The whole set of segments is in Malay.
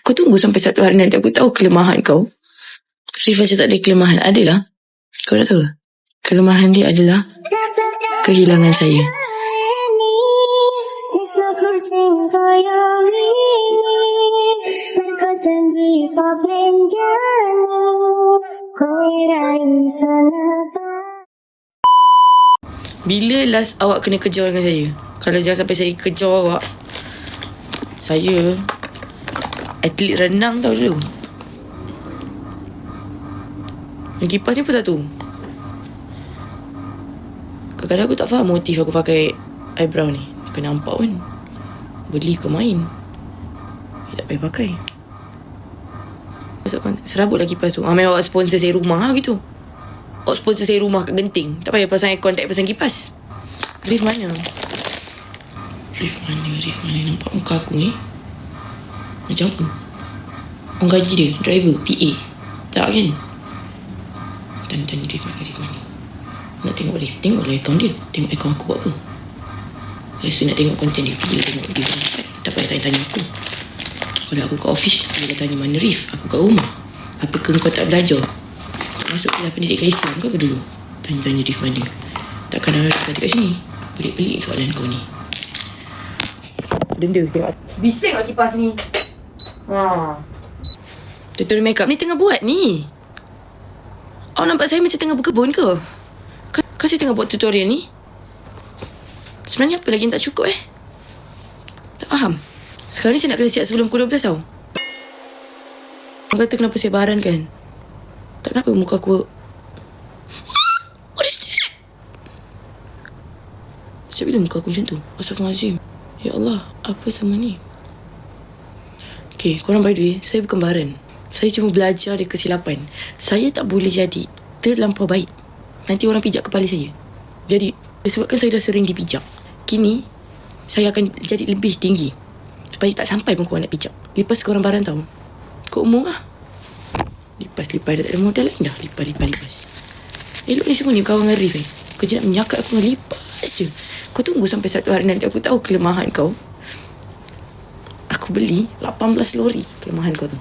Kau tunggu sampai satu hari nanti aku tahu kelemahan kau. Rif macam tak ada kelemahan. Adalah. Kau nak tahu? Kelemahan dia adalah kehilangan saya. Bila last awak kena kejar dengan saya? Kalau jangan sampai saya kejar awak. Saya atlet renang tau dulu. Yang kipas ni pun satu. Kadang-kadang aku tak faham motif aku pakai eyebrow ni. Kau nampak pun. Beli ke main. Tak payah pakai. Serabut lah kipas tu. Memang awak sponsor saya rumah gitu. Awak sponsor saya rumah kat Genting. Tak payah pasang aircon, tak payah pasang kipas. Rif mana? Rif mana? Nampak muka aku ni? Macam apa? Orang gaji dia, driver, PA. Tak kan? Tanya Rif mana? Nak tengok Rif, tengoklah akaun dia. Tengok akaun aku buat apa. Rasa nak tengok konten dia, pergi tengok dia. Tak payah tanya-tanya aku. Kalau aku kat office, dia tanya mana Rif. Aku kat rumah. Apakah kau tak belajar? Masuk kelas pendidikan Islam ke apa dulu? Tanya Rif mana? Takkan ada tadi kat sini. Pelik-pelik soalan kau ni. Denda tengok. Bising lah kipas ni. Tutorial makeup ni tengah buat ni. Awak nampak saya macam tengah berkebun ke? Kan saya tengah buat tutorial ni. Sebenarnya apa lagi yang tak cukup Tak faham. Sekarang ni saya nak kena siap sebelum pukul 12 tau. Orang kata kenapa saya baran kan? Tak kenapa muka aku. What is that? Sejak bila muka aku macam tu? Astaghfirullahaladzim. Ya Allah, apa sama ni? Okay, korang by the way, saya bukan baran. Saya cuma belajar dari kesilapan. Saya tak boleh jadi terlampau baik. Nanti orang pijak kepala saya. Jadi, disebabkan saya dah sering dipijak, kini, saya akan jadi lebih tinggi. Supaya tak sampai pun korang nak pijak. Lipas korang baran tahu. Kau umur lah. Lipas dah tak ada modal lain dah. Lipas. Elok ni semua ni kawan dengan Rif Kau jangan menyakat aku dengan lipas je. Kau tunggu sampai satu hari nanti aku tahu kelemahan kau. Aku beli 18 lori kelemahan kau tu.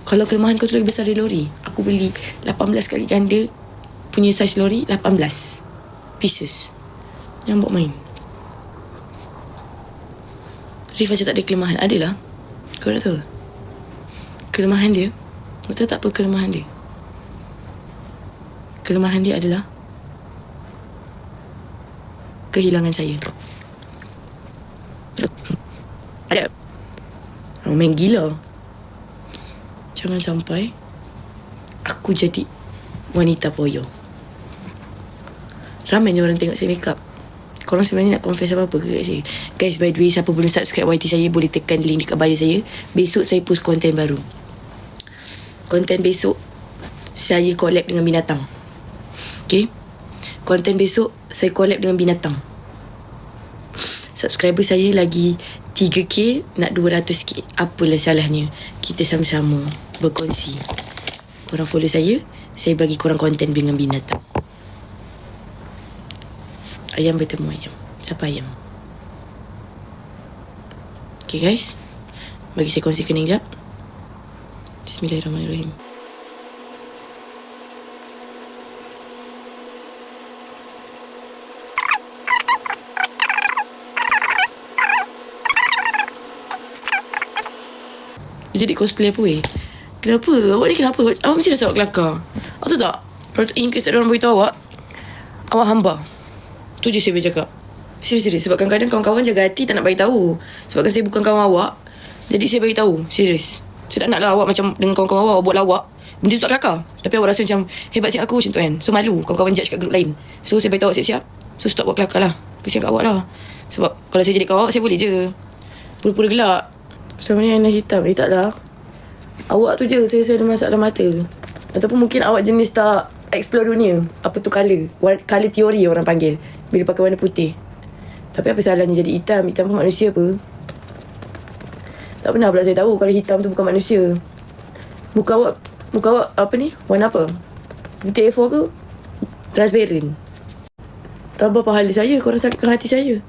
Kalau kelemahan kau tu lagi besar dari lori, aku beli 18 kali ganda punya saiz lori, 18 pieces. Jangan buat main. Rif macam tak ada kelemahan. Adalah. Kau nak tahu? Kelemahan dia, kau tahu tak apa kelemahan dia? Kelemahan dia adalah kehilangan saya. Ada. Main gila. Jangan sampai aku jadi wanita poyo. Ramai orang tengok saya make up. Korang sebenarnya nak confess apa-apa ke kat saya? Guys, by the way, siapa belum subscribe YT saya, boleh tekan link dekat bio saya. Besok saya post konten baru. Konten besok saya collab dengan binatang. Okay? Konten besok saya collab dengan binatang. Subscriber saya lagi 3k nak 200k. Apalah salahnya kita sama-sama berkongsi. Korang follow saya bagi korang konten dengan binatang. Ayam bertemu ayam. Siapa ayam? Okay guys, bagi saya kongsikan yang sekejap. Bismillahirrahmanirrahim. Jadi cosplay apa weh? Kenapa? Awak ni kenapa? Awak mesti rasa awak kelakar. Awak tahu tak? Kalau in case tak ada orang beritahu awak hamba. Tu je saya boleh cakap. Serius. Sebab kadang-kadang kawan-kawan jaga hati tak nak bagi tahu. Sebab saya bukan kawan awak, jadi saya bagi tahu. Serius. Saya tak nak lah awak macam dengan kawan-kawan awak buat lawak. Benda tu tak kelakar. Tapi awak rasa macam hebat siap aku macam tu kan. So malu kawan-kawan judge kat grup lain. So saya bagi tahu awak siap-siap. So stop buat kelakar lah. Kesian kat awak lah. Sebab kalau saya jadi kawan awak, saya boleh je pura-pura gelak. Selama ni Aina hitam. Tak lah. Awak tu je saya ada masalah mata. Ataupun mungkin awak jenis tak explore dunia. Apa tu colour teori orang panggil bila pakai warna putih. Tapi apa salahnya jadi hitam? Hitam pun manusia apa? Tak pernah pula saya tahu kalau hitam tu bukan manusia. Muka awak apa ni? Warna apa? Putih A4 ke? Transparent. Tambah pahala saya. Korang sakitkan hati saya.